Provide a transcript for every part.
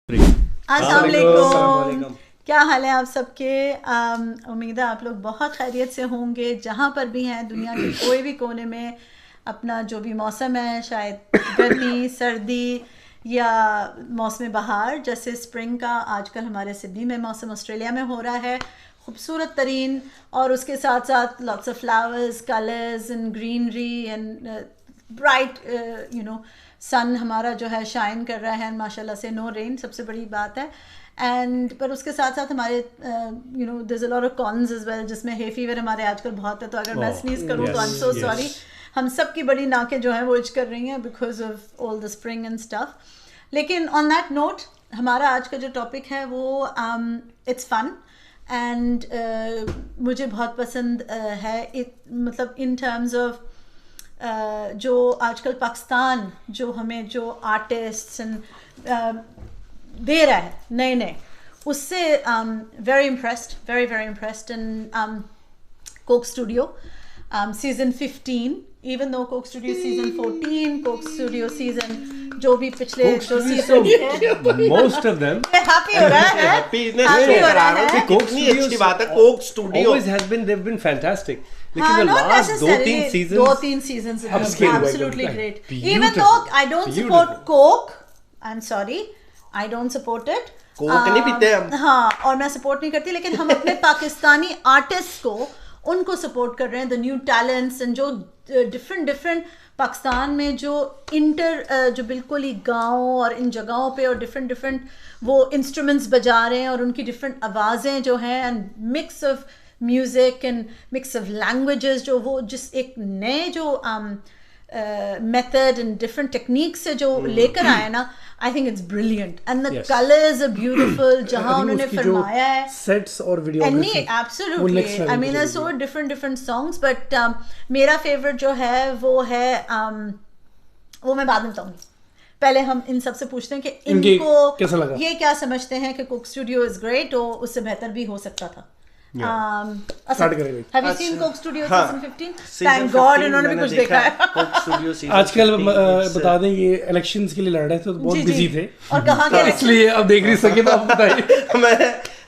अस्सलाम वालेकुम। क्या हाल है आप सबके? उम्मीद है आप लोग बहुत खैरियत से होंगे जहाँ पर भी हैं दुनिया के कोई भी कोने में। अपना जो भी मौसम है, शायद गर्मी, सर्दी या मौसम बहार, जैसे स्प्रिंग का आजकल हमारे सिडनी में मौसम ऑस्ट्रेलिया में हो रहा है, खूबसूरत तरीन। और उसके साथ साथ lots of flowers, colours and greenery and bright sun हमारा जो है शाइन कर रहा है माशाल्लाह से। नो रेन, सबसे बड़ी बात है। एंड पर उसके साथ साथ हमारे there is a lot of cons as well, जिसमें हे फीवर हमारे आजकल बहुत है। तो अगर मैं स्नीज करूँ तो आई एम सो सॉरी। हम सब की बड़ी नाकें जो हैं वो इच कर रही हैं because of all the spring and stuff. लेकिन ऑन दैट नोट हमारा आज का जो टॉपिक है वो इट्स फन एंड मुझे बहुत पसंद है। मतलब इन टर्म्स ऑफ जो आजकल पाकिस्तान जो हमें जो आर्टिस्ट दे रहा है नए नए, उससे very impressed and Coke studio season 15, even though Coke studio season 14, Coke studio season जो भी पिछले दो season most of them happy हो रहा है, हैप्पी हो रहा है। कितनी अच्छी बात है। Coke studio always has been, they've been fantastic. हाँ, लेकिन the not last necessarily. दो तीन seasons have upscale been हुआ absolutely एकदम, great. beautiful, Even though I don't support beautiful. Coke, I'm sorry, I don't support it. Coke नहीं पीते हम। हाँ, और मैं सपोर्ट नहीं करती, लेकिन हम अपने पाकिस्तानी आर्टिस्ट को उनको सपोर्ट कर रहे हैं, द न्यू टैलेंट्स एंड जो डिफरेंट पाकिस्तान में जो जो बिल्कुल ही गाँव और इन जगहों पे और डिफरेंट वो इंस्ट्रूमेंट्स बजा रहे हैं और उनकी डिफरेंट आवाज़ें जो हैं and mix of music and mix of languages, जो वो जिस एक नए जो मेथड एंड डिफरेंट टेक्निक से जो लेकर आए ना, I think it's brilliant and the colours are beautiful. जहां उन्होंने फरमाया है सेट्स और video absolutely, I mean I saw different songs, but मेरा फेवरेट जो है वो है वो मैं बाद में बताऊंगी। पहले हम इन सबसे पूछते हैं कि इनको कैसा लगा, ये क्या समझते हैं कि कोक स्टूडियो इज ग्रेट और उससे बेहतर भी हो सकता था। स्टार्ट करेंगे। Have you seen Coke Studio season 15? Thank God इन्होंने भी कुछ देखा है। कोक स्टूडियो सीजन आजकल बता दें ये इलेक्शंस के लिए लड़ रहे थे तो बहुत बिजी थे और कहाँ के इसलिए अब देख नहीं सके, तो आप बताइए।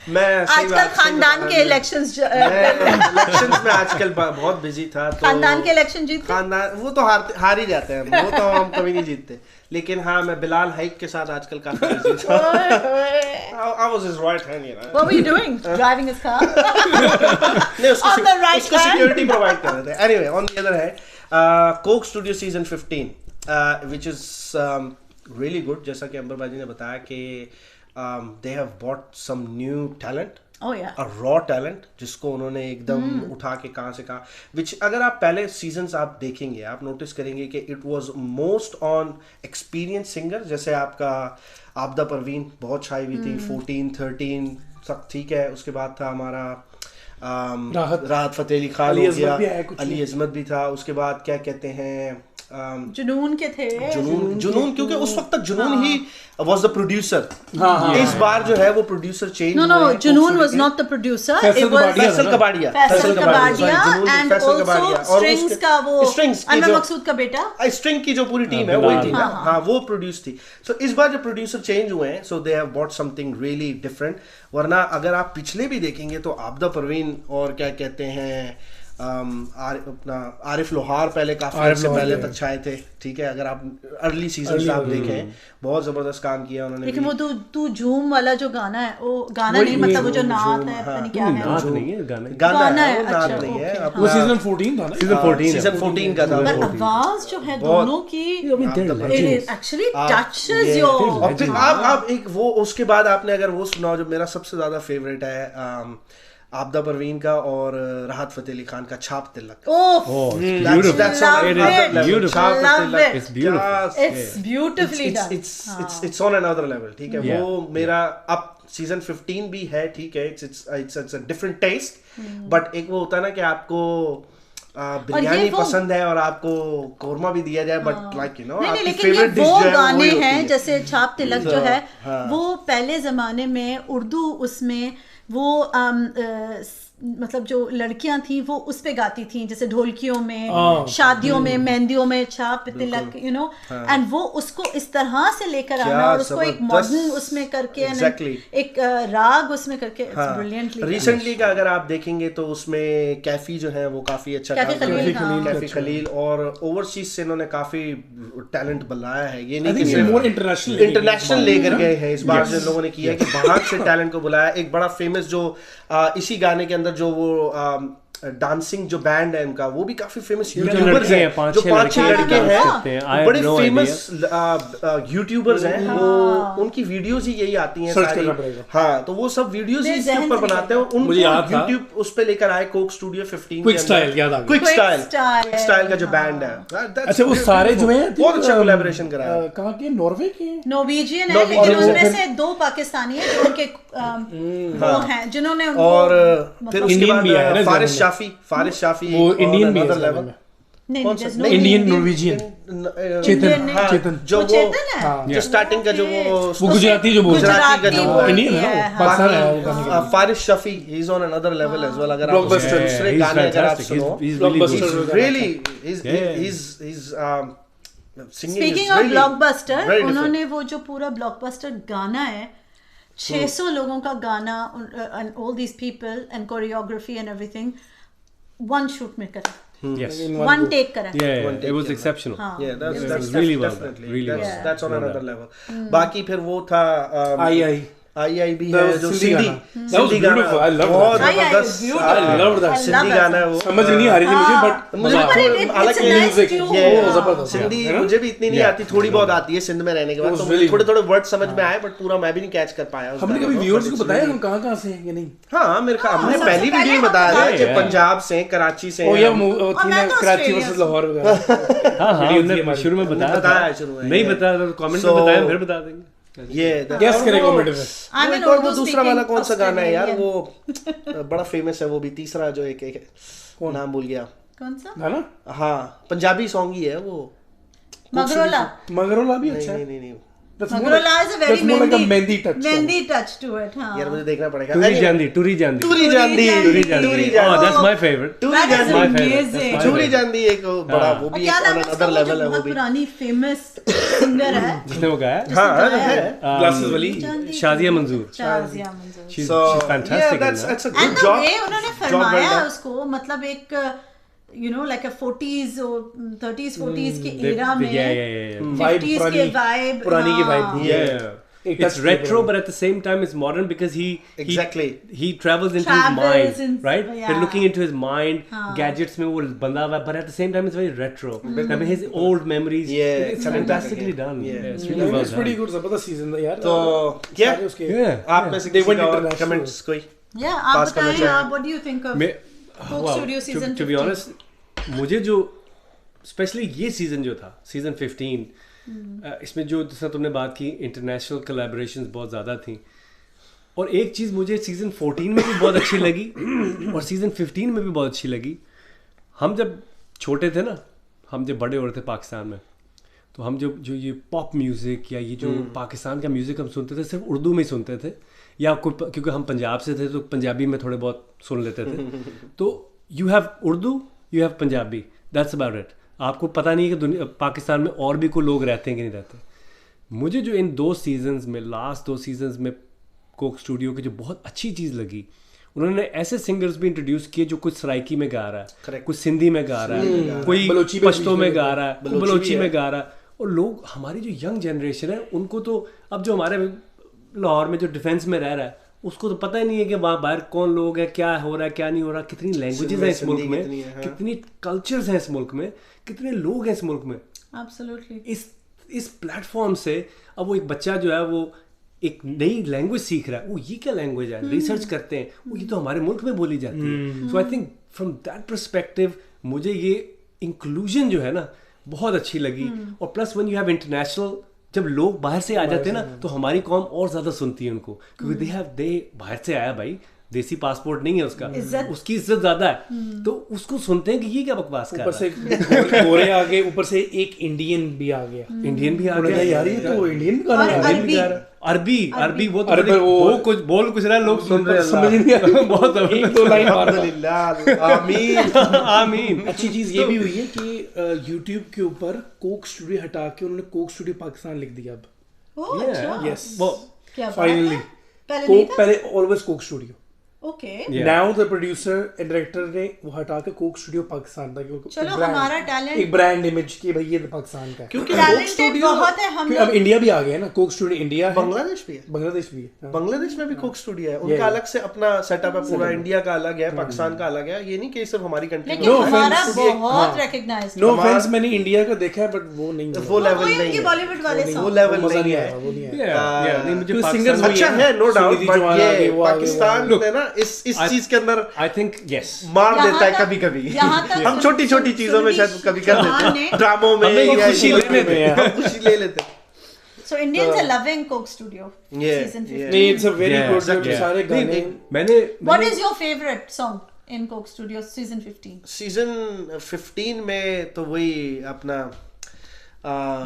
मैं आजकल खानदान के इलेक्शंस में आजकल बहुत बिजी था। तो खानदान के इलेक्शन जीतते, खानदान वो तो हार ही जाते हैं, वो तो हम कभी नहीं जीतते। लेकिन हाँ, मैं बिलाल हाइक के साथ आजकल काफी बिजी था। I was his right hand, you know. What were you doing? Driving his car? नहीं, On the right उसको hand? सिक्योरिटी प्रोवाइड कर रहे थे। Anyway, on the other hand, Coke studio season 15, which is really good। जैसा कि अंबर बाजी ने बताया कि they have bought some new talent, Oh yeah. a raw talent, जिसको उन्होंने एकदम उठा के कहाँ से कहाँ, which अगर आप पहले सीजन्स आप देखेंगे आप नोटिस करेंगे कि it was most on experienced singer। जैसे आपका आपदा परवीन बहुत छाई हुई थी 14, 13 तक, ठीक है। उसके बाद था हमारा राहत फतेह अली खान हो गया, अली अजमत भी था। उसके बाद क्या कहते हैं जुनून के थे, जुनून क्योंकि उस वक्त तक जुनून ही was the producer। इस बार जो है वो प्रोड्यूसर चेंज No, जुनून was not the producer, it was Faisal Kabadia and also Strings का वो अनवर मकसूद का बेटा, स्ट्रिंग की जो पूरी टीम है वही थी ना, हाँ वो प्रोड्यूस थी। सो इस बार जो प्रोड्यूसर चेंज हुए हैं, so they have bought something really different. वरना अगर आप पिछले भी देखेंगे तो आपदा परवीन और क्या कहते हैं अपना आरिफ लोहार पहले काफी से पहले तक छाए थे, ठीक है। अगर आप अर्ली सीजन आप देखें, बहुत जबरदस्त काम किया उन्होंने। लेकिन वो तू झूम वाला जो गाना है, वो गाना नहीं, मतलब वो जो नात है, पता नहीं क्या है, नात नहीं है, गाना है, वो नात नहीं है। वो सीजन 14 था ना, सीजन 14 का था। पर आवाज जो है दोनों की एक्चुअली टचेस योर। और फिर आप एक वो उसके बाद आपने अगर वो सुना जो मेरा सबसे ज्यादा फेवरेट है आपदा परवीन का और राहत फतेह अली खान का छाप तिलक। It's on another level, ठीक है। वो मेरा अब सीजन 15 भी है, ठीक है। It's a different taste, but एक वो होता है ना कि आपको बिरयानी पसंद है और आपको कोरमा भी दिया जाए, बट लाइक यू नो आपकी फेवरेट डिश जो है गाने हैं जैसे छाप तिलक जो है वो पहले जमाने में उर्दू उसमें वो मतलब जो लड़कियां थी वो उस पे गाती थी, जैसे ढोलकियों में, शादियों में, मेहंदियों में, छाप तिलक, यू नो, एंड वो उसको इस तरह से लेकर आना और उसको एक मॉडर्न उसमें करके एक राग उसमें करके ब्रिलियंटली। रिसेंटली का अगर आप देखेंगे तो उसमें कैफी जो है वो काफी अच्छा कैफी खलील, और ओवरसीज से इन्होंने काफी टैलेंट बुलाया है। ये नहीं कि इंटरनेशनल लेकर गए हैं, इस बार जो लोगों ने किया है कि बाहर से टैलेंट को बुलाया। एक बड़ा फेमस जो इसी गाने के अंदर जो वो डांसिंग जो बैंड है इनका, वो भी काफी फेमस यूट्यूबर्स हैं, जो 5-6 लड़के हैं, बड़े फेमस यूट्यूबर्स हैं। वो उनकी वीडियोस ही यही आती हैं सारी, हाँ, तो वो सब वीडियोस ही इसके ऊपर बनाते हैं। उनको यूट्यूब उस पे लेकर आए कोक स्टूडियो 15 क्विक स्टाइल, याद आ गया, क्विक स्टाइल का जो बैंड है। अच्छा, वो सारे जो हैं बहुत अच्छा कोलैबोरेशन करा है। कहाँ के? नॉर्वे के, नॉर्वेजियन है, लेकिन उनमें से 2 पाकिस्तानी हैं जो उनके वो हैं जिन्होंने उनको, और फिर उसके बाद फारिस शाफी वो इंडियन भी है लेवल, इंडियन नॉर्वेजियन चेतन जो वो जो स्टार्टिंग का जो वो गुजराती का जो इंडियन है, Faris Shafi, he is on another level as well. अगर आप दूसरे गाने अगर आप सुनो, really he's speaking of blockbuster, उन्होंने वो जो पूरा ब्लॉकबस्टर गाना है 600 लोगों का गाना, and all these people and choreography and everything one shoot में करा, yes, one take करा, it was exceptional, yeah, that's really well, definitely really well, that's on another level। बाकी फिर वो था आई भी है जो सिंधी गाना, बहुत जबरदस्त, I love that सिंधी गाना है। वो समझ नहीं आ रही थी मुझे, बट हालांकि म्यूजिक सिंधी मुझे भी इतनी नहीं आती, थोड़ी बहुत आती है सिंध में रहने के बाद, तो थोड़े वर्ड समझ में आए, बट पूरा मैं भी नहीं कैच कर पाया। हमने कभी व्यूअर्स को बताया हम कहाँ से हैं या नहीं? हाँ, मेरे को हमने पहली वीडियो में बताया था कि पंजाब से, कराची से, कराची वर्सेस लाहौर वगैरह। हाँ, हमने शुरू में बताया, नहीं बताया तो कमेंट में बताया, फिर बता देंगे। ये गैस करें कमेंट में। और वो दूसरा वाला कौन सा गाना है यार, वो बड़ा फेमस है वो भी, तीसरा जो एक नाम भूल गया, कौन सा गाना? हाँ, पंजाबी सॉन्ग ही है वो, मगरोला भी अच्छा है। नहीं मगरोला is a very mehndi touch to it, हाँ। यार मुझे देखना पड़ेगा। टूरी जांदी, oh that's my favorite, टूरी जांदी एक बड़ा, वो भी एक अनदर लेवल है, वो भी पुरानी फेमस सिंगर है जिसने वो गाया, हाँ ग्लासेस वाली, शाजिया मंजूर, she's fantastic, that's a good job, उन्होंने फरमाया उसको, मतलब एक you know like a 40s or 30s 40s के era में 50s के vibe, पुरानी की vibe, yeah, it's retro but at the same time it's modern because he travels into his mind, right? They're looking into his mind, gadgets में वो बंधा हुआ है, but at the same time it's very retro, I mean his old memories, it's fantastically done, it's really well done, it's pretty good, जबरदस्त season था यार। तो आप में से किसी का कमेंट्स कोई, आप बताइए, आप what do you think of Coke Studio season 15? To be honest, मुझे जो स्पेशली ये सीजन जो था, सीजन 15, इसमें जो जैसा तुमने बात की, इंटरनेशनल कोलैबोरेशंस बहुत ज़्यादा थी, और एक चीज़ मुझे सीजन 14 में भी बहुत अच्छी लगी और सीजन 15 में भी बहुत अच्छी लगी। हम जब छोटे थे ना, हम जब बड़े हो रहे थे पाकिस्तान में, तो हम जो ये पॉप म्यूज़िक या ये जो पाकिस्तान का म्यूज़िक हम सुनते थे, सिर्फ उर्दू में ही सुनते थे, या क्योंकि हम पंजाब से थे तो पंजाबी में थोड़े बहुत सुन लेते थे। तो you have Urdu, you have Punjabi, that's about it. आपको पता नहीं है कि पाकिस्तान में और भी कोई लोग रहते हैं कि नहीं रहते। मुझे जो इन 2 सीजन्स में, लास्ट 2 सीजन्स में कोक स्टूडियो की जो बहुत अच्छी चीज़ लगी, उन्होंने ऐसे सिंगर्स भी इंट्रोड्यूस किए जो कुछ सराइकी में गा रहा है, कुछ सिंधी में गा रहा है, कोई पश्तो में गा रहा है, कोई बलोची में गा रहा है, और लोग, हमारी जो यंग जनरेशन है, उनको तो अब जो हमारे लाहौर में जो डिफेंस में रह रहा है, उसको तो पता ही नहीं है कि वहाँ बाहर कौन लोग हैं, क्या हो रहा है, क्या नहीं हो रहा, कितनी लैंग्वेजेस हैं इस मुल्क में, कितनी कल्चर्स हैं इस मुल्क में, कितने लोग हैं इस मुल्क में। Absolutely. इस प्लेटफॉर्म से अब वो एक बच्चा जो है वो एक नई लैंग्वेज सीख रहा है, वो ये क्या लैंग्वेज है, रिसर्च करते हैं, वो ये तो हमारे मुल्क में बोली जाती है। So I think from that perspective मुझे ये इंक्लूजन जो है ना बहुत अच्छी लगी। और plus when you have international, जब लोग बाहर से आ जाते हैं ना, तो हमारी कौम और ज़्यादा सुनती है उनको, क्योंकि दे बाहर से आया भाई, देसी पासपोर्ट नहीं है उसका, इज्जत। उसकी इज्जत ज्यादा है, तो उसको सुनते हैं कि ये क्या बकवास कर ऊपर रहा से गोरे आ गए, ऊपर से एक इंडियन भी आ गया। है। इंडियन भी आ उन्होंने गया कहा, यार ये तो इंडियन भी और गाना गा रहा है। अरबी। अरबी वो तो अरबी वो कुछ बोल कुछ रहा है, लोग सुन रहे हैं, समझ ही नहीं आ रहा। बहुत एक दो लाइन मार रहा। अल्हम्दुलिल्लाह आमीन। आमीन। अच्छी चीज ये भी हुई है कि YouTube के ऊपर कोक स्टूडियो हटा के उन्होंने कोक स्टूडियो पाकिस्तान लिख दिया अब। ओह, अच्छा। Yes. वो क्या बात Finally. है? पहले नहीं कोक था? पहले always Coke studio, okay. Yeah. Now the producer and director ने वो हटा के कोक स्टूडियो पाकिस्तान था, क्योंकि चलो, एक brand- हमारा talent- एक ब्रांड इमेज की भाई ये तो पाकिस्तान का है। क्योंकि Talented कोक स्टूडियो बहुत है हम क्योंकि अब लोग। इंडिया भी आ गया है ना, कोक स्टूडियो इंडिया है, बांग्लादेश भी है, बांग्लादेश भी है। हाँ। बांग्लादेश में भी कोक स्टूडियो है, उनका Yeah. अलग से अपना सेटअप है पूरा, इंडिया का अलग है, पाकिस्तान का अलग है, ये नहीं कि सिर्फ हमारी कंट्री लेकिन No हमारा offense. बहुत हाँ। रिकॉग्नाइज्ड नो हमारा- ऑफेंस, मैंने इंडिया का देखा है बट वो नहीं है। वो लेवल नहीं इनके है, बॉलीवुड वाले वो सॉन्ग लेवल मजा नहीं नहीं है। आया, वो नहीं आया। नहीं मुझे क्योंकि पाकिस्तान singers अच्छा वही है no doubt, Sunidhi but Chauhan आ गई, ये वो आ गई, पाकिस्तान Look, है ना इस I- चीज के अंदर आई थिंक यस मार यहाँ देता है तक- कभी कभी। यहाँ तक हम छोटी छोटी चीजों में शायद कभी कर चौहान लेते ने- हैं, ड्रामों में हमें ये या खुशी ये लेने में, दें। हम खुशी ले लेते हैं। So Indians are loving Coke Studio Yeah, season 15. yeah. नहीं, it's a very Yeah, good, exactly. सारे नहीं, गाने। मैंने What is your favorite song in Coke Studio season 15? Season 15 में तो वही अपना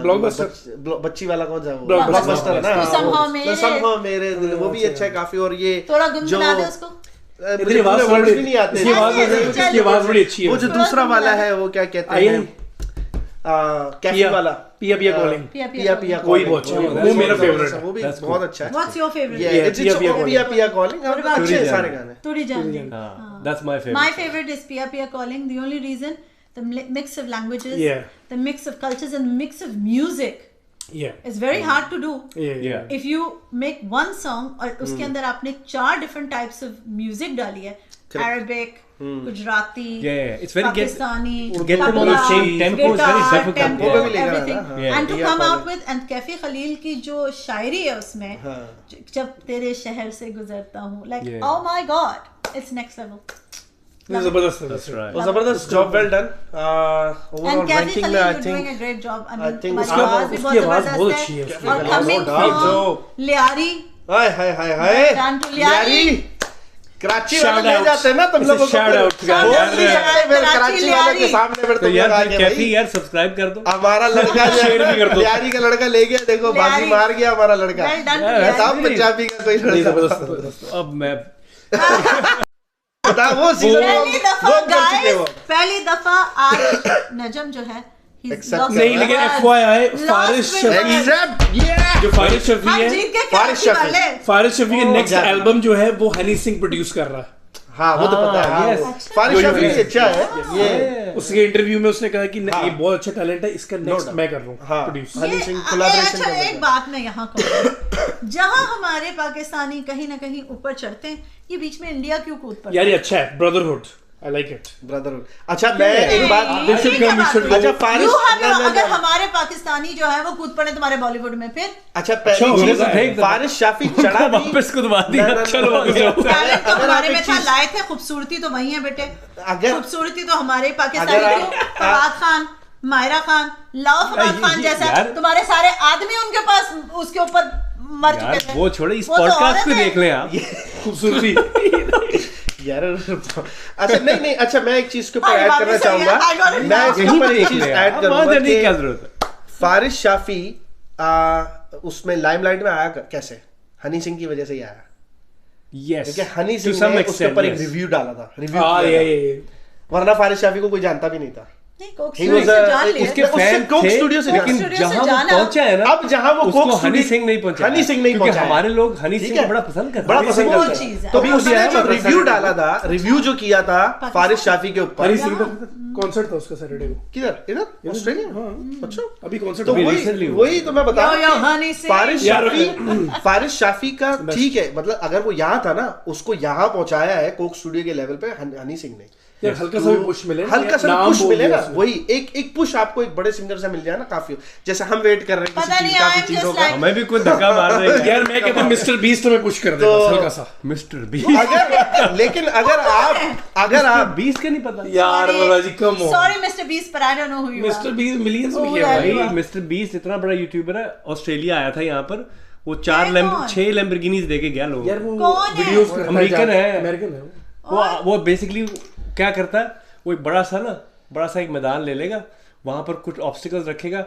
Blockbuster. बच्ची वाला कौन सा वो Blockbuster. Blockbuster है ना, तो somehow मेरे- somehow मेरे दिल, वो भी अच्छा है काफी। और ये थोड़ा गुनगुना दे उसको। मुझे इतनी आवाज पूरे words भी नहीं आते, इसकी आवाज चलो। इसकी आवाज बड़ी अच्छी है। वो जो दूसरा वाला है वो क्या कहते आई हैं, कैफे वाला पिया पिया कॉलिंग, पिया पिया पिया वही calling, बहुत अच्छा है, वो वो मेरा बहुत favorite अच्छा, है। वो भी That's बहुत cool. अच्छा है। What's your favorite? Yeah, it's पिया पिया पिया पिया calling, What about अच्छे हैं Turi सारे Jaan? गाने। Turi Jaan. that's my favorite. My favorite is Pia Pia Calling. The only reason, the mix of languages, Yeah. the mix of cultures, and the mix of music या is very hard to do. Yeah. If you make one song और उसके अंदर आपने 4 different types of music डाली है, Arabic, Gujarati, Yeah. It's very Pakistani, get them on the same tempo is very guitar, difficult. tempo, वो भी लेकर आना, everything. हाँ। Yeah. And to Yeah, come out calling. with, and Kaifi Khalil की जो शायरी है उसमें, हाँ। जब तेरे शहर से गुजरता हूँ, like Yeah. oh my god, it's next level. जबरदस्त है। That's right. और जबरदस्त job well done. Overall And Kathy ranking Khalil, में आई you're doing a think great job. I I mean, think तुम्हारी उसका- आवाज भी उसकी बहुत आवाज बहुत जबरदस्त अच्छी है, है। उसकी और आवाज coming no doubt, from Lyari, hi hi hi hi Down to Lyari. Karachi Shout वाले ले out. जाते हैं ना तुम It's a लोगों को, shout out, फिर guys. बोल नहीं सकते, फिर कराची कराची वाले के लियारी। सामने फिर तो तुम लोग यार आगे कैफी भाई यार सब्सक्राइब कर दो। हमारा लड़का जो Share भी कर है दो। लियारी का लड़का ले गया, देखो बाजी लियारी। मार गया हमारा लड़का। well done to Yeah, Lyari. बताओ पंजाबी का कोई नहीं, लड़का जबरदस्त जबरदस्त। अब मैं बताओ वो सीजन पहली दफा वो कर चुके वो। guys, पहली दफा आज नजम जो है he's Accept lost नहीं, his लेकिन words. FYI Lost फारिश his Shafi, words. Except yeah जो फारिश शफी हम है, जीत के फारिश कराची शफी। वाले। फारिश शफी के Oh, नेक्स्ट yeah. एल्बम जो है वो हनी सिंह प्रोड्यूस कर रहा है। हाँ वो तो पता है, हाँ, yes. वो। फारिश शफी Yes. अच्छा है ये। उसके इंटरव्यू में उसने कहा कि हाँ। ये बहुत अच्छा टैलेंट है, इसका नेक्स्ट doubt. मैं कर रहा हूँ हाँ। प्रोड्यूस। हनी सिंह ये- collaboration अच्छा, कर रहे एक हैं। बात मैं यहाँ कहूँ, जहाँ हमारे पाकिस्तानी कहीं ना कहीं ऊपर चढ़ते हैं, ये बीच में इंडिया क्यों कूद पड़ता यार है? ये अच्छा है, brotherhood, I like it. Brotherhood. अच्छा मैं एक बात They should ठीक है come, we बात। should go. अच्छा फारिश You have नहीं, your- नहीं, अगर नहीं। हमारे पाकिस्तानी जो है वो कूद पड़े तुम्हारे बॉलीवुड में, फिर अच्छा अच्छा, पहली उन्होंने चीज तो फेंक दिया। फारिश शाफी चढ़ा भी वापस कूदवा दिया। ना, ना, चलो ना, वापस ना, जाओ। टैलेंट तो अगर हमारे आप में एक था, चीज- लाए थे, खूबसूरती तो वही है बेटे। अगर खूबसूरती तो हमारे पाकिस्तानी अगर क्यों? आप- फवाद खान, मायरा खान, लाओ फवाद खान जैसा, यार। तुम्हारे सारे आदमी उनके पास उसके ऊपर मर यार चुके थे। वो छोड़े, इस वो तो पॉडकास्ट को औरत है। देख लें आप। खूबसूरती। यार अच्छा नहीं अच्छा मैं एक चीज के ऊपर अरे ऐड बाप करना रे, सही है, चाहूंगा, I got it मैं now। इसके यहीं ऊपर पे एक देख चीज लें ऐड आप, करूंगा वहाँ जाने की क्या कि जरूरत है। फारिश शाफी उसमें लाइमलाइट में आया कैसे? हनी सिंह की वजह से ही आया, Yes. क्योंकि हनी To सिंह some ने उसके extent, ऊपर एक yes. रिव्यू डाला था, रिव्यू हाँ किया ये था। वरना फारिश शाफी को कोई जानता भी नहीं था। नहीं, कोक He स्टूडियो was से a- जान लिया। उसके उससे फैन कोक थे, स्टूडियो से लेकिन जाना। स्टूडियो जहाँ से वो जाना। पहुंचा है ना, अब जहाँ वो उसको कोक हनी स्टूडियो- सिंह नहीं पहुंचा, हनी सिंह नहीं क्योंकि पहुंचा है। हमारे लोग हनी ठीक सिंह है? को बड़ा पसंद करते बड़ा हैं। पसंद वो करते चीज़ हैं। है। तो अभी उसने उसने जो जो रिव्यू डाला था, रिव्यू जो किया था फारिश शाफी के ऊपर, हनी सिंह का कॉन्सर्ट था उसका सैटरडे को। किधर इधर ऑस्ट्रेलिया? अच्छा अभी कॉन्सर्ट तो अभी वही recently हुआ। वही तो मैं बता यो, यो, रहा हूँ हनी कि सिंह। फारिश शाफी का ठीक है, मतलब अगर वो यहाँ था ना, उसको यहाँ पहुंचाया है कोक स्टूडियो के लेवल पे हनी सिंह ने। यार हल्का सा भी पुश मिले ना, हल्का सा नाम पुश बोल मिले दिया ना, उसने। वही एक पुश आपको एक बड़े सिंगर से मिल जाए ना, काफी। जैसे हम वेट कर रहे हैं पता किसी नहीं, चीज काफी I'm just चीजों का, like- हमें भी कोई धक्का मार रहे हैं यार मैं कहता हूँ मिस्टर बीस्ट में पुश कर दे तो- बस हल्का सा। Mister B. अगर लेकिन अगर आप 20 का नहीं पता यार बाबा जी कम हो। Sorry, Mr. Beast, but I don't know who you are. Mister beast millions में Oh, किया yeah. भाई। भाई मिस्टर बीस्ट इतना बड़ा यूट्यूबर है, ऑस्ट्रेलिया आया था यहाँ पर, वो है कौन? 6 लैम्बोर्गिनीज देके गया लोगों यार को। वो कौन है? वीडियोस अमेरिकन है। अमेरिकन है वो बेसिकली क्या करता है, वो एक बड़ा सा एक मैदान ले लेगा, वहां पर कुछ ऑब्स्टिकल्स रखेगा,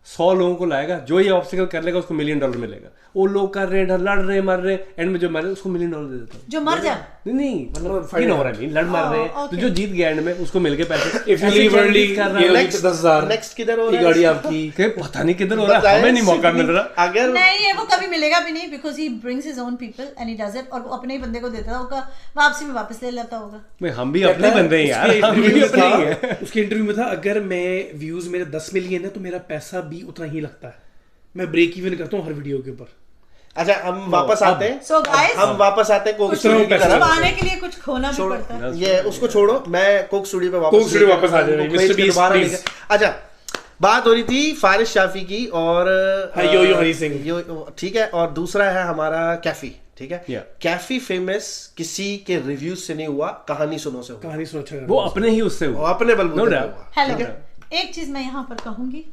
100 लोगों को लाएगा, जो ये ऑब्स्टिकल कर लेगा उसको $1 मिलियन मिलेगा। वो लोग कर रहे हैं, लड़ रहे हैं, मर रहे हैं, एंड में जो मर रहे उसको $1 मिलियन दे देता है। जो मर जाए नहीं मतलब you know what I mean, लड़ मर रहे हैं, तो जो जीत गया एंड में उसको मिल के पैसे। If you leave early, ये Next- 10,000 next किधर हो ये रहा है? गाड़ी आपकी। के पता नहीं किधर हो रहा है, हमें नहीं मौका मिल रहा। अगर नहीं, ये वो कभी मिलेगा भी नहीं, because he brings his own people and he does it, और वो अपने ही बंदे को देता होगा, वापसी में वापस ले लेता होगा। भाई हम भी अपने बंदे हैं यार, हम भी अपने ही हैं। उसके इंटरव्यू में था, अगर मैं व्यूज मेरे 10 मिलियन है तो मेरा पैसा भी उतना ही लगता है, मैं ब्रेक इवन करता हूँ हर वीडियो के ऊपर। अच्छा हम वापस आते हैं। So guys, हम वापस आते हैं कोक कुछ स्टूडियो की तरफ। पाने के लिए कुछ खोना भी पड़ता है। ये उसको छोड़ो, मैं कोक स्टूडियो पे कोक स्टूडियो वापस आ जाए, उनको Mr. भेज के Beast, दोबारा please। लेके- अच्छा बात हो रही थी फारिश शाफी की और हाँ, यो हनी सिंह। ठीक है, और दूसरा है हमारा कैफी। ठीक है, Yeah. कैफी फेमस किसी के रिव्यूज से नहीं हुआ, कहानी सुनो से हुआ, कहानी सुनो अच्छा वो अपने ही उससे वो हुआ। अपने No बलबूते पे doubt. हुआ। हेलो, एक चीज मैं यहाँ पर कहूंगी,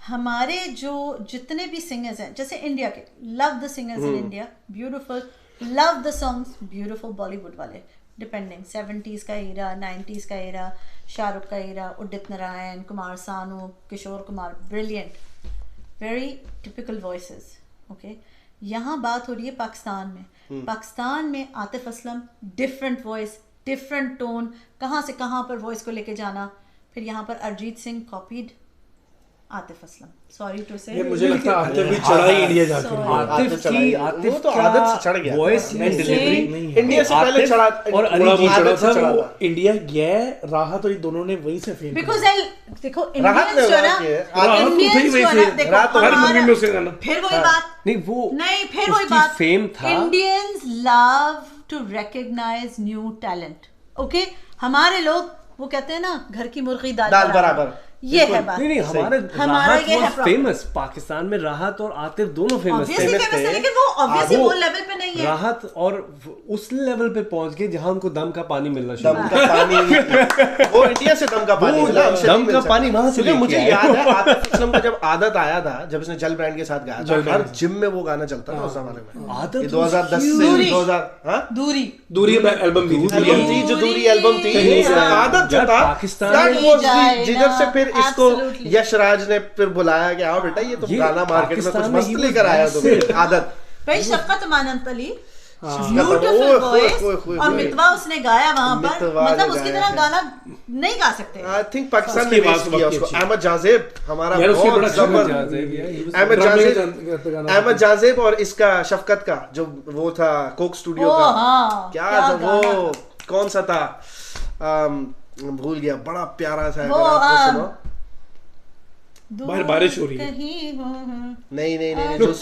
हमारे जो जितने भी सिंगर्स हैं, जैसे इंडिया के, love the singers in India, beautiful, love the songs, beautiful, Bollywood वाले, डिपेंडिंग 70s का एरा, 90s का एरा, शाहरुख का एरा, उदित Narayan, Kumar Sanu, Kishore Kumar, brilliant, very typical voices. Okay, यहाँ बात हो रही है पाकिस्तान में। पाकिस्तान में Atif Aslam, different voice, different tone, कहाँ से कहाँ पर वॉइस को लेके जाना। फिर यहाँ पर Arijit Singh copied Atif Aslam, sorry to say, ये मुझे लगता है आतिफ भी चढ़ा ही इंडिया जाके। वो तो आदत से चढ़ गया, वॉइस नहीं, डिलीवरी नहीं है। इंडिया से पहले चढ़ा और थोड़ा बहुत आदत चढ़ा से था, चढ़ा वो था। इंडिया गया, राहत और ये दोनों ने वहीं से फेम बिकॉज देखो राहत ने इंडियंस जो है राहत किया है। ना, राहत तो थी इंडियंस वहीं जो है ना, से, देखो राहत तो हर हमारा- मूवी में उसका गाना। फिर वही बात नहीं वो नहीं, फिर वही उसकी बात, फेम था। Indians love to recognise new talent. Okay, हमारे लोग वो कहते हैं ना, घर की मुर्गी दाल बराबर, ये है बात। नहीं नहीं हमारा राहत ये है was problem। फेमस, पाकिस्तान में राहत और आतिफ दोनों फेमस Obviously थे। famous है, लेकिन वो obviously वो लेवल पे नहीं है। राहत और उस लेवल पे पहुंच गए जहां उनको दम का पानी मिलना दम शुरू का पानी, वो इंडिया से दम का पानी मिला, हमसे दम नहीं मिल का सकता। पानी वहां से मुझे लेके आए। याद है आतिफ असलम को जब आदत आया था, जब इसने जल ब्रांड के साथ गाया था, हर जिम में वो गाना चलता था उस जमाने में। आदत ये 2010 से दूरी। 2000 हाँ दूरी दूरी एल्बम थी एल्बम थी, जो दूरी एल्बम थी, कहीं से आदत जो यार, था, पाकिस्तान that में was जाए the- जिधर से ना, फिर इसको absolutely। यश राज ने फिर बुलाया कि आओ बेटा, ये तो ये गाना मार्केट में कुछ पाकिस्तान में मस्त ही वो लेकर आया वैसे- तुम। आदत भाई, शफकत अमानत अली, ओए, ब्यूटीफुल ओए, वॉइस, ओए, ओए, और ओए। मितवा उसने गाया वहां पर, मितवा मतलब ने उसकी गाया तरह है। गाना नहीं गा सकते। आई थिंक पाकिस्तान उसकी ने आवाज वेस्ट किया बहुत उसको। अच्छी है। अहमद जाजेब हमारा यार उसके बहुत बड़ा अच्छा जबरदस्त। अहमद जाजेब, अहमद जाजेब और इसका शफकत का जो वो था कोक स्टूडियो ओ का, हाँ, क्या क्या था वो, गाना। कौन सा था, भूल गया, बड़ा प्यारा सा है, वो, अगर आप सुनो। बाहर बारिश हो रही है। कहीं नहीं नहीं नहीं, जो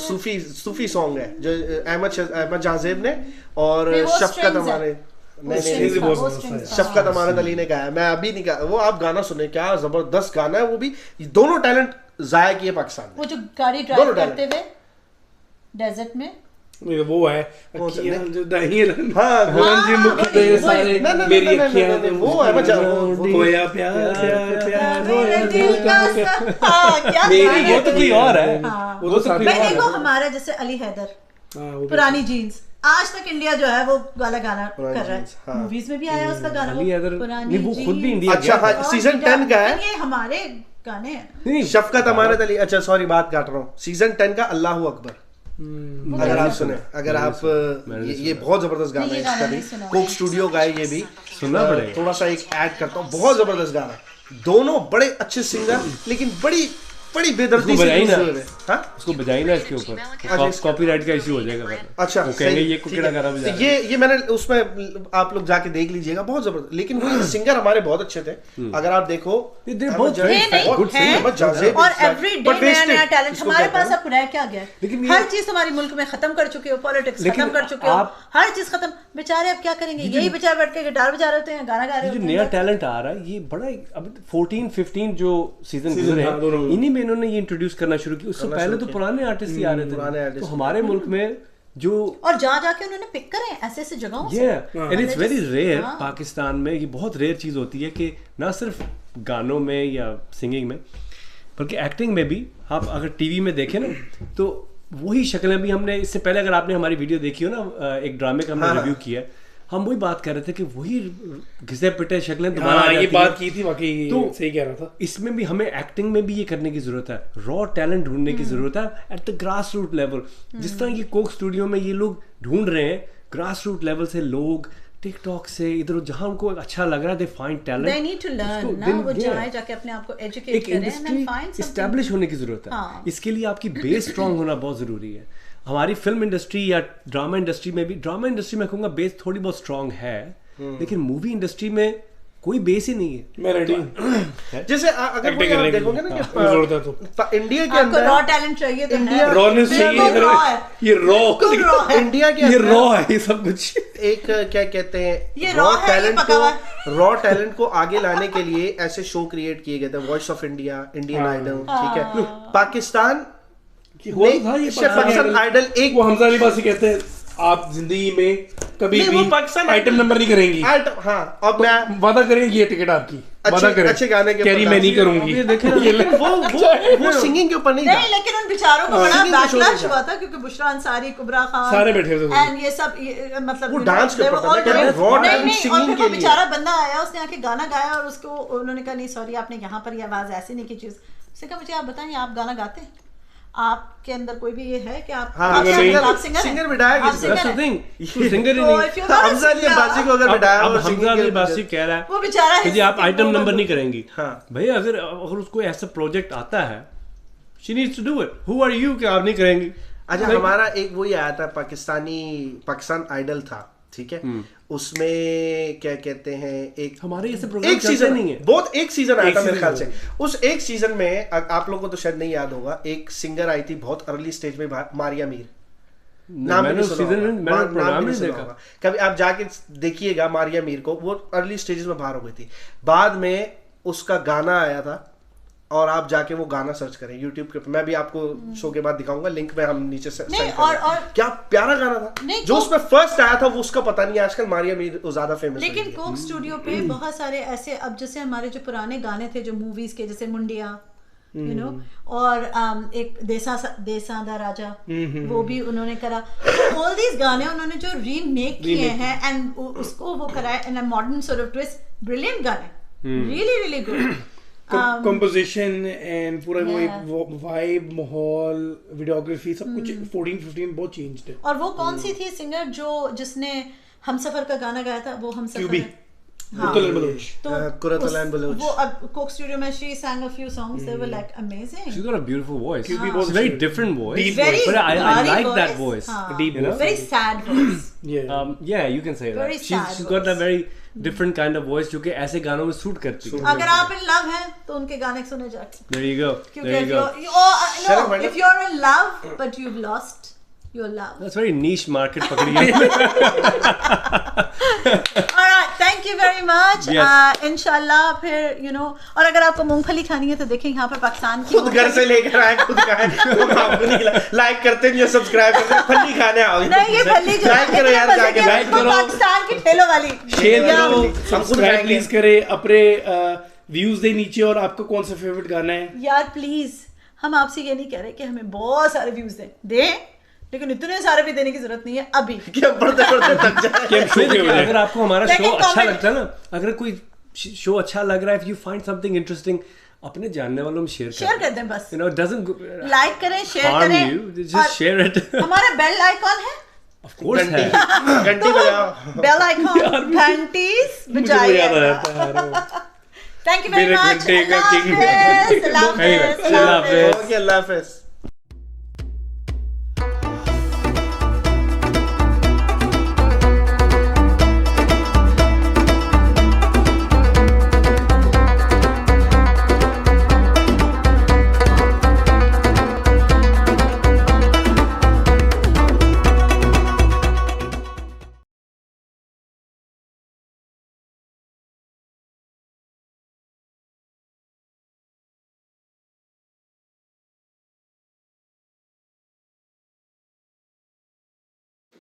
सूफी सॉन्ग है, जो अहमद जाजेब ने और नहीं, वो शफकत strings है। हमारे नहीं strings नहीं भी बहुत वो मस्त है। strings था, शफकत हाँ। अमानत अली ने गाया, मैं अभी नहीं गा, वो आप गाना सुने, क्या जबरदस्त गाना है वो भी। दोनों टैलेंट जाया किए पाकिस्तान वो जो गाड़ी दोनों ड्राइव डाले। करते हुए डेजर्ट में, वो है कौन सा? अखियां जो दाहिर में। हाँ गुलाम जी मुख पे वही, सारे ना, ना, मेरी ना, ना, अखियां ना, ना, वो अहमद जाजेब, खोया प्यार प्यार प्यार मेरे दिल का हाँ, क्या मेरी गाना वो है। तो कोई और है। हाँ। वो तो साथ भाई देखो, हमारा जैसे अली हैदर, हाँ, वो भी- पुरानी जीन्स, आज तक इंडिया जो है वो वाला गाना पुरानी कर रहा jeans, हाँ। है, मूवीज में भी आया उसका गाना, अली हैदर वो पुरानी नहीं, वो खुद भी jeans। इंडिया अच्छा, गया था। हाँ, सीजन 10 का है। ये हमारे गाने हैं। नहीं शफकत अमानत अली, अच्छा सॉरी बात काट रहा हूँ, सीजन 10 का अल्लाह अकबर, अगर आप सुने, अगर आप ये बहुत जबरदस्त गाना नहीं, है ये गाना इसका भी, नहीं सुना। कोक स्टूडियो का है ये भी, सुनना पड़ेगा। थोड़ा सा एक ऐड करता हूँ, बहुत जबरदस्त गाना, दोनों बड़े अच्छे सिंगर, लेकिन बड़ी बेदर्दी उसको से बजाई ना। यूज हुए। हाँ उसको बजाई ना इसके ऊपर, कॉपीराइट का इशू हो जाएगा फिर। अच्छा वो कहेंगे सही, ये ठीक कुकेड़ा है। गाना बजा तो रहा है। ये मैंने उसमें, आप लोग जाके देख लीजिएगा, बहुत जबरदस्त, लेकिन वो सिंगर हमारे बहुत अच्छे थे, अगर आप देखो They're both है very नहीं, good है। singer, अहमद जाजेब और is like- every day but नया wasted, नया टैलेंट इसको हमारे कहते पास हैं। अब रह क्या गया है? लेकिन ये- हर चीज हमारे मुल्क में खत्म कर चुके हो, पॉलिटिक्स लेकिन खत्म कर चुके हो, आप- हर चीज खत्म, बेचारे अब क्या करेंगे, यही बेचारे बैठ के गिटार बजा रहे होते हैं, गाना गा रहे ये जो होते नया हैं। टैलेंट आ रहा है, ये बड़ा अब 14-15 जो सीजन गुजरे हाँ, दोनों में। इन्हीं में इन्होंने ये इंट्रोड्यूस करना शुरू किया। उससे पहले तो पुराने आर्टिस्ट ही आ रहे पुराने थे। artist तो हमारे मुल्क में जो और जा जाके उन्होंने पिक करे ऐसे ऐसे जगहों से। एंड इट्स वेरी रेयर, हाँ। पाकिस्तान में ये बहुत रेयर चीज़ होती है कि ना सिर्फ गानों में या सिंगिंग में, बल्कि एक्टिंग में भी। आप अगर टीवी में देखें ना, तो वही शक्लें भी हमने इससे पहले, अगर आपने हमारी वीडियो देखी हो ना, एक ड्रामे का हमने रिव्यू किया है, हम वही बात कर रहे थे कि वही घिसे पिटे शक्लें दोबारा आ जाती हैं। ये बात की थी, वाकई तो सही कह रहा था। इसमें भी हमें एक्टिंग में भी ये करने की जरूरत है, रॉ टैलेंट ढूंढने की जरूरत है at the grass root level. जिस तरह ये कोक स्टूडियो में ये लोग ढूंढ रहे हैं ग्रास रूट लेवल से, लोग टिकटॉक से इधर जहां उनको अच्छा लग रहा है, they find talent, they need to learn ना, वो जाए जाके अपने आप को एजुकेट करें एंड फाइंड समथिंग। एस्टैब्लिश होने की जरूरत है। इसके लिए आपकी बेस स्ट्रांग होना बहुत जरूरी है। हमारी फिल्म इंडस्ट्री या ड्रामा इंडस्ट्री में भी, ड्रामा इंडस्ट्री में कहूँगा बेस थोड़ी बहुत स्ट्रांग है, लेकिन मूवी इंडस्ट्री में कोई बेस ही नहीं है। मैं रेडी जैसे अगर कोई आप देखोगे ना कि इंडिया के अंदर रॉ टैलेंट चाहिए, तो इंडिया रॉनेस चाहिए, ये रॉ इंडिया के ये रॉ है, ये सब कुछ एक क्या कहते हैं, ये रॉ टैलेंट को आगे लाने के लिए ऐसे शो क्रिएट किए गए थे, Voice of India, Indian Idol, ठीक है। पाकिस्तान पाकिस्तान आइडल एक, वो हमजा अली बासी कहते हैं आप जिंदगी में कभी भी आइटम नंबर नहीं करेंगी। हाँ, और मैं वादा करेंगे ये टिकट आपकी, वादा करें अच्छे गाने के कैरी मैं नहीं करूंगी। वो सिंगिंग के ऊपर नहीं, लेकिन उन बेचारों को बड़ा बैकलैश हुआ था क्योंकि बुशरा अंसारी, कुबरा खान सारे बैठे थे एंड ये सब, मतलब वो डांस के ऊपर सिंगिंग के लिए बेचारा बंदा आया, उसने आके गाना गाया और उसको उन्होंने कहा नहीं सॉरी आपने यहाँ पर ये आवाज ऐसी नहीं की चीज। उसने कहा मुझे आप बताएं आप गाना गाते हैं, आपके अंदर कोई भी ये है कि आप सिंगर बिठाया, हमजा अली बासी को अगर बिठाया, हमजा अली बासी कह रहा है वो बेचारा कि जी आप आइटम नंबर नहीं करेंगी। भाई अगर उसको ऐसा प्रोजेक्ट आता है, she needs to do it. Who are you कि आप नहीं करेंगी? अच्छा, हमारा एक वही आया था पाकिस्तान आइडल था, ठीक है, उसमें क्या कहते हैं, एक हमारे ऐसे प्रोग्राम एक सीजन नहीं है, बहुत एक सीजन आया था मेरे ख्याल से। उस एक सीजन में आप लोगों को तो शायद नहीं याद होगा, एक सिंगर आई थी बहुत अर्ली स्टेज में, मारिया मीर। कभी आप जाके देखिएगा मारिया मीर को, वो अर्ली स्टेजेस में बाहर हो गई थी। बाद में उसका गाना आया था, और आप जाके वो गाना सर्च करें YouTube के, मैं भी आपको शो के बाद दिखाऊंगा, लिंक में हम नीचे से और क्या प्यारा गाना था जो उसमें फर्स्ट आया था, वो उसका पता नहीं आजकल मारिया मीर ज्यादा फेमस। लेकिन कोक स्टूडियो पे बहुत सारे ऐसे, अब जैसे हमारे जो पुराने गाने थे जो मूवीज के, जैसे मुंडिया यू नो, और एक देसा दा राजा, वो भी उन्होंने करा। ऑल दीज गाने उन्होंने जो रीमेक किए हैं एंड उसको वो कराया in a modern sort of twist, brilliant गाने, really really good. Composition and पूरा वो वाइब, माहौल, वीडियोग्राफी, सब कुछ 14-15 बहुत चेंज्ड है। और वो कौन सी थी सिंगर जिसने हमसफर का गाना गाया था, वो हमसफर है, कुरतुल बलोच, कुरतुल बलोच, वो अब कोक स्टूडियो में she sang a few songs, they were like amazing. She's got a beautiful voice. It's very different voice, very but I like that voice. Deep, you know? Very sad voice. Yeah, you can say that. She's got a very different kind of voice जो कि ऐसे गानों में suit करती है। अगर आप in love हैं तो उनके गाने सुने जाके। There you go. There you go. No, if you're in love but you've lost your love. That's very niche market पकड़ी है। Alright, thank you very much. Yes. इंशाल्लाह फिर you know, और अगर आपको मूंगफली खानी है तो देखें यहाँ पर पाकिस्तान की खुद घर से लेकर आए, खुद खाएं, लाइक करते नहीं, सब्सक्राइब करते, फली खाने आओगे। नहीं, ये फली जो लाइक करो यार, जाके लाइक करो, पाकिस्तान की ठेलों वाली शेयर करो, सब्सक्राइब प्लीज करें, अपने व्यूज दे नीचे। और आपका कौन सा फेवरेट गाना है यार? प्लीज, हम आपसे ये नहीं कह रहे कि हमें बहुत सारे व्यूज दें, लेकिन इतने सारे भी देने की जरूरत नहीं है अभी, क्या बढ़ते थक जाए। अगर आपको हमारा शो अच्छा लगता है ना, अगर कोई शो अच्छा लग रहा है, if you find something interesting, अपने जानने वालों में शेयर कर दें बस, you know, it doesn't like करें, शेयर करें, just share it। हमारा बेल आइकॉन है, of course है, घंटी बजाओ, बेल आइकॉन, घंटीज बजाइए। Thank you very much. Allah Hafiz. अल्लाह हाफिज।